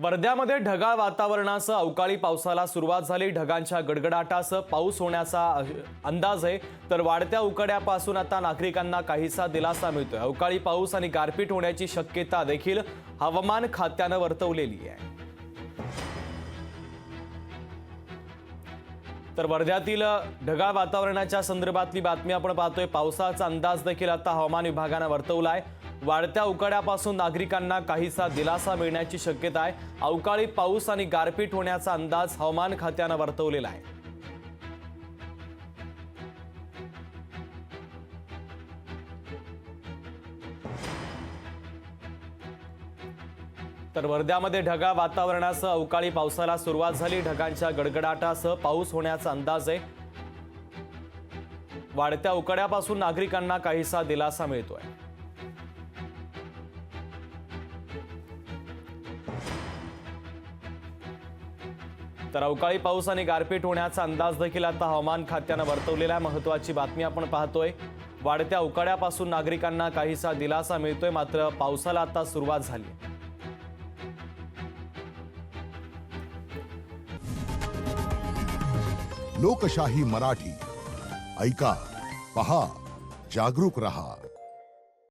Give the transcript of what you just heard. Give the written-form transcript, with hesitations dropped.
वर्ध्यामध्ये ढगाळ वातावरणासह अवकाळी पावसाला सुरुवात झाली। ढगांच्या गडगडाटासह पाऊस होण्याचा अंदाज आहे, तर वाढत्या उकाड्यापासून आता नागरिकांना काहीसा दिलासा मिळतोय। अवकाळी पाऊस आणि गारपीट होण्याची शक्यता देखील हवामान खात्याने वर्तवलेली आहे। तर वर्ध्यातील ढगाळ वातावरणाच्या संदर्भातली बातमी आपण पाहतोय। पावसाचा अंदाज देखील आता हवामान विभागाने वर्तवलाय। वाढत्या उकाड्यापासून नागरिकांना काहीसा दिलासा मिळण्याची शक्यता आहे। अवकाळी पाऊस आणि गारपीट होण्याचा अंदाज हवामान खात्याने वर्तवलेला आहे। तर वर्ध्यामध्ये ढगाळ वातावरणासह अवकाळी पावसाला सुरुवात झाली। ढगांच्या गडगडाटासह पाऊस होण्याचा अंदाज आहे। वाढत्या उकाड्यापासून नागरिकांना काहीसा दिलासा मिळतोय। तर अवकाळी पाऊस आणि गारपीट होण्याचा अंदाज देखील आता हवामान खात्याने वर्तवलेला आहे। महत्त्वाची बातमी आपण पाहतोय। वाढत्या उकाड्यापासून नागरिकांना काहीसा दिलासा मिळतोय, मात्र पावसाला आता सुरुवात झाली। लोकशाही मराठी ऐका, पहा, जागरूक रहा।